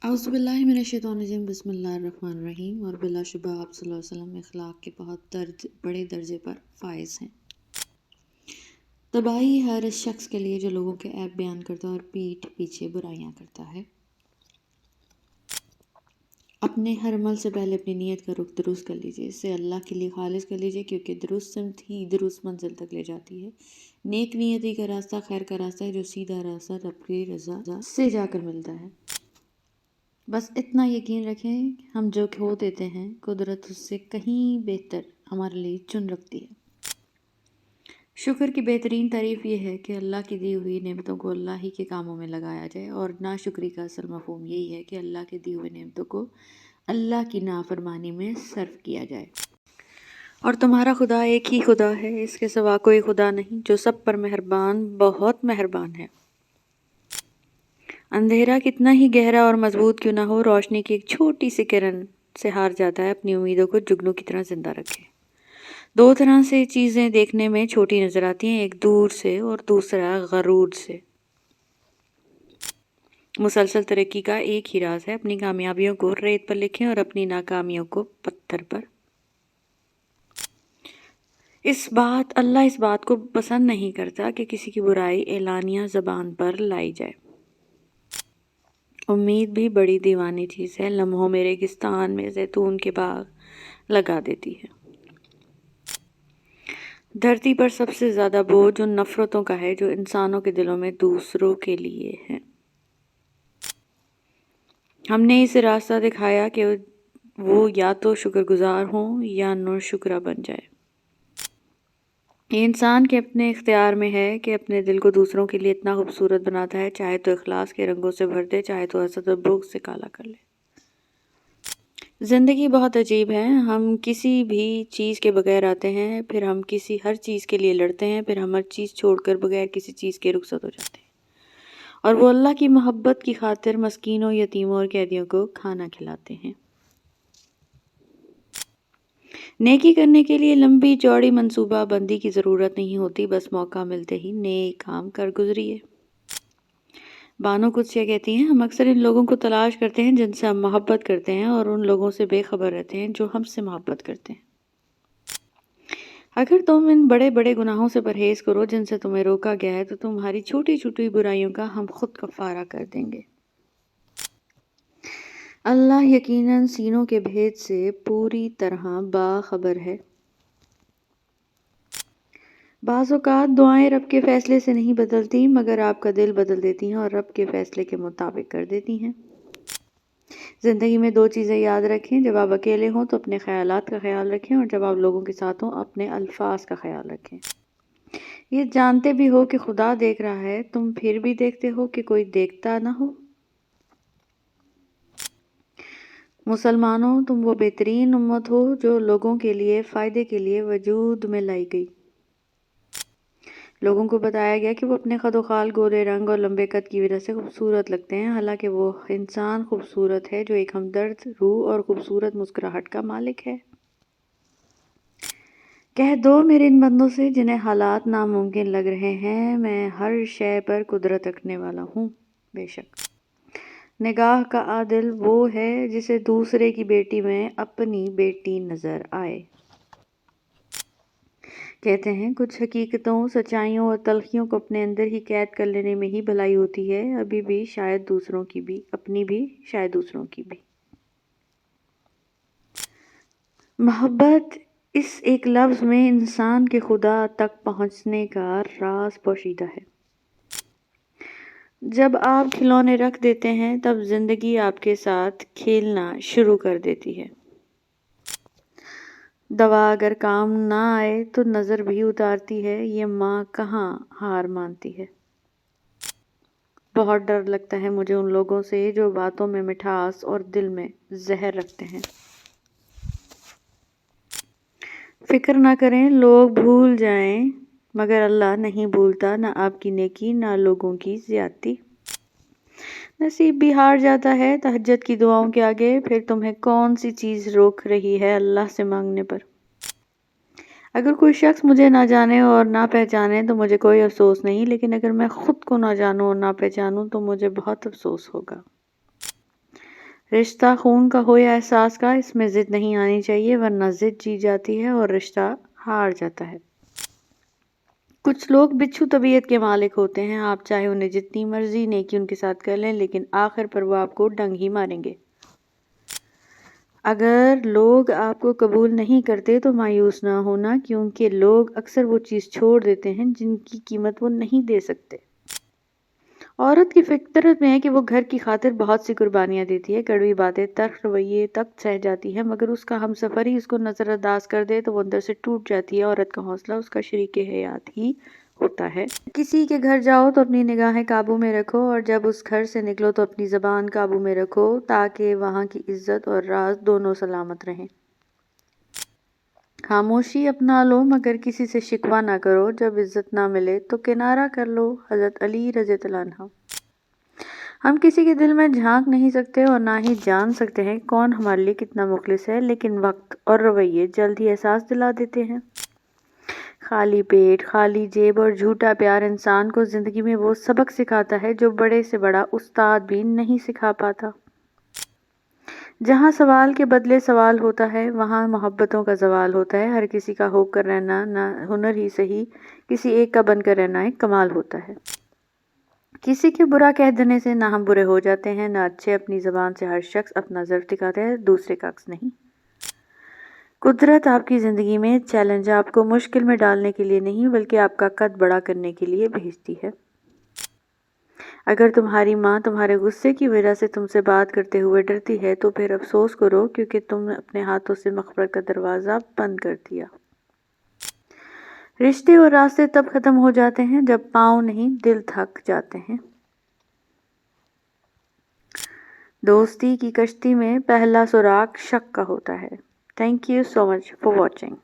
औज़ुबिल्लाहिमिनश्शैतानिर्रजीम बिस्मिल्लाहिर्रहमानिर्रहीम। और बिलाशुबा आप सल्लल्लाहु अलैहि वसल्लम अखलाक के बहुत बड़े दर्जे पर फाइज हैं। तबाही हर शख्स के लिए जो लोगों के ऐब बयान करता है और पीठ पीछे बुराइयां करता है। अपने हर अमल से पहले अपनी नीयत का रुख दुरुस्त कर लीजिए, इसे अल्लाह के लिए खालिस कर लीजिए, क्योंकि दुरुस्त सिमत ही दुरुस्त मंजिल तक ले जाती है। नेक नीयती का रास्ता खैर का रास्ता है, जो सीधा रास्ता रब की रज़ा से जाकर मिलता है। बस इतना यकीन रखें, हम जो खो देते हैं कुदरत उससे कहीं बेहतर हमारे लिए चुन रखती है। शुक्र की बेहतरीन तारीफ़ ये है कि अल्लाह की दी हुई नेमतों को अल्लाह ही के कामों में लगाया जाए, और नाशुक्री का असल मफ़हूम यही है कि अल्लाह की दी हुई नेमतों को अल्लाह की नाफरमानी में सर्फ किया जाए। और तुम्हारा खुदा एक ही खुदा है, इसके सिवा कोई खुदा नहीं, जो सब पर मेहरबान बहुत मेहरबान है। अंधेरा कितना ही गहरा और मजबूत क्यों ना हो, रोशनी की एक छोटी सी किरण से हार जाता है। अपनी उम्मीदों को जुगनू की तरह जिंदा रखें। दो तरह से चीज़ें देखने में छोटी नजर आती हैं, एक दूर से और दूसरा गरूर से। मुसलसल तरक्की का एक ही राज है, अपनी कामयाबियों को रेत पर लिखें और अपनी नाकामियों को पत्थर पर। अल्लाह इस बात को पसंद नहीं करता कि किसी की बुराई एलानिया ज़बान पर लाई जाए। उम्मीद भी बड़ी दीवानी चीज़ है, लम्हों में रेगिस्तान में जैतून के बाग लगा देती है। धरती पर सबसे ज़्यादा बोझ उन नफ़रतों का है जो इंसानों के दिलों में दूसरों के लिए है। हमने इसे रास्ता दिखाया कि वो या तो शुक्रगुजार हों या नाशुक्रा बन जाए। ये इंसान के अपने इख्तियार में है कि अपने दिल को दूसरों के लिए इतना खूबसूरत बनाता है, चाहे तो इखलास के रंगों से भर दे, चाहे तो हसद और बुग़्ज़ से काला कर ले। ज़िंदगी बहुत अजीब है, हम किसी भी चीज़ के बगैर आते हैं, फिर हम किसी हर चीज़ के लिए लड़ते हैं, फिर हम हर चीज़ छोड़कर बगैर किसी चीज़ के रुखसत हो जाते हैं। और वो अल्लाह की मोहब्बत की खातिर मस्कीनों, यतीमों और कैदियों को खाना खिलाते हैं। नेकी करने के लिए लंबी चौड़ी मंसूबा बंदी की ज़रूरत नहीं होती, बस मौका मिलते ही नेक काम कर गुजरिए। बानो कुद्सिया कहती हैं, हम अक्सर इन लोगों को तलाश करते हैं जिनसे हम मोहब्बत करते हैं, और उन लोगों से बेखबर रहते हैं जो हमसे मोहब्बत करते हैं। अगर तुम इन बड़े बड़े गुनाहों से परहेज़ करो जिनसे तुम्हें रोका गया है, तो तुम्हारी छोटी छोटी बुराइयों का हम खुद कफ़ारा कर देंगे। अल्लाह यकीनन सीनों के भेद से पूरी तरह बाखबर है। बाज़ औक़ात दुआएं रब के फ़ैसले से नहीं बदलती, मगर आपका दिल बदल देती हैं और रब के फ़ैसले के मुताबिक कर देती हैं। ज़िंदगी में दो चीज़ें याद रखें, जब आप अकेले हों तो अपने ख़यालात का ख्याल रखें, और जब आप लोगों के साथ हों अपने अल्फाज का ख्याल रखें। ये जानते भी हो कि खुदा देख रहा है, तुम फिर भी देखते हो कि कोई देखता ना हो। मुसलमानों, तुम वो बेहतरीन उम्मत हो जो लोगों के लिए फ़ायदे के लिए वजूद में लाई गई। लोगों को बताया गया कि वो अपने खदोखाल, गोरे रंग और लंबे कद की वजह से खूबसूरत लगते हैं, हालांकि वो इंसान खूबसूरत है जो एक हमदर्द रूह और खूबसूरत मुस्कुराहट का मालिक है। कह दो मेरे इन बंदों से जिन्हें हालात नामुमकिन लग रहे हैं, मैं हर शय पर कुदरत रखने वाला हूँ। बेशक निगाह का आदिल वो है जिसे दूसरे की बेटी में अपनी बेटी नज़र आए। कहते हैं कुछ हकीकतों, सच्चाइयों और तलखियों को अपने अंदर ही कैद कर लेने में ही भलाई होती है, अभी भी शायद दूसरों की भी, अपनी भी शायद दूसरों की भी। मोहब्बत इस एक लफ्ज़ में इंसान के खुदा तक पहुँचने का राज पोशीदा है। जब आप खिलौने रख देते हैं, तब ज़िंदगी आपके साथ खेलना शुरू कर देती है। दवा अगर काम ना आए तो नज़र भी उतारती है, ये माँ कहाँ हार मानती है। बहुत डर लगता है मुझे उन लोगों से जो बातों में मिठास और दिल में जहर रखते हैं। फिक्र ना करें, लोग भूल जाएं, मगर अल्लाह नहीं भूलता, ना आपकी नेकी ना लोगों की ज़्यादती। नसीब भी हार जाता है तहज्जुद की दुआओं के आगे, फिर तुम्हें कौन सी चीज़ रोक रही है अल्लाह से मांगने पर। अगर कोई शख्स मुझे ना जाने और ना पहचाने तो मुझे कोई अफसोस नहीं, लेकिन अगर मैं खुद को ना जानूं और ना पहचानूं तो मुझे बहुत अफसोस होगा। رشتہ خون کا ہو یا احساس کا، اس میں ضد نہیں آنی چاہیے ورنہ ضد جیت جاتی ہے اور رشتہ ہار جاتا ہے۔ کچھ لوگ بچھو طبیعت کے مالک ہوتے ہیں، آپ چاہے انہیں جتنی مرضی نیکی ان کے ساتھ کر لیں لیکن آخر پر وہ آپ کو ڈنگ ہی ماریں گے۔ اگر لوگ آپ کو قبول نہیں کرتے تو مایوس نہ ہونا، کیونکہ لوگ اکثر وہ چیز چھوڑ دیتے ہیں جن کی قیمت وہ نہیں دے سکتے۔ عورت کی فطرت میں ہے کہ وہ گھر کی خاطر بہت سی قربانیاں دیتی ہے، کڑوی باتیں، تلخ رویے تک سہ جاتی ہے، مگر اس کا ہمسفر ہی اس کو نظر انداز کر دے تو وہ اندر سے ٹوٹ جاتی ہے۔ عورت کا حوصلہ اس کا شریک حیات ہی ہوتا ہے۔ کسی کے گھر جاؤ تو اپنی نگاہیں قابو میں رکھو، اور جب اس گھر سے نکلو تو اپنی زبان قابو میں رکھو تاکہ وہاں کی عزت اور راز دونوں سلامت رہیں۔ خاموشی اپنا لو مگر کسی سے شکوہ نہ کرو، جب عزت نہ ملے تو کنارہ کر لو۔ حضرت علی رضی اللہ عنہ۔ ہم کسی کے دل میں جھانک نہیں سکتے اور نہ ہی جان سکتے ہیں کون ہمارے لیے کتنا مخلص ہے، لیکن وقت اور رویے جلد ہی احساس دلا دیتے ہیں۔ خالی پیٹ، خالی جیب اور جھوٹا پیار انسان کو زندگی میں وہ سبق سکھاتا ہے جو بڑے سے بڑا استاد بھی نہیں سکھا پاتا۔ جہاں سوال کے بدلے سوال ہوتا ہے وہاں محبتوں کا زوال ہوتا ہے۔ ہر کسی کا ہو کر رہنا نہ ہنر ہی سہی، کسی ایک کا بن کر رہنا ایک کمال ہوتا ہے۔ کسی کے برا کہہ دینے سے نہ ہم برے ہو جاتے ہیں نہ اچھے۔ اپنی زبان سے ہر شخص اپنا ظرف دکھاتا ہے، دوسرے کا عکس نہیں۔ قدرت آپ کی زندگی میں چیلنج آپ کو مشکل میں ڈالنے کے لیے نہیں بلکہ آپ کا قد بڑا کرنے کے لیے بھیجتی ہے۔ اگر تمہاری ماں تمہارے غصے کی وجہ سے تم سے بات کرتے ہوئے ڈرتی ہے تو پھر افسوس کرو، کیونکہ تم نے اپنے ہاتھوں سے مغفرت کا دروازہ بند کر دیا۔ رشتے اور راستے تب ختم ہو جاتے ہیں جب پاؤں نہیں دل تھک جاتے ہیں۔ دوستی کی کشتی میں پہلا سراغ شک کا ہوتا ہے۔ Thank you so much for watching.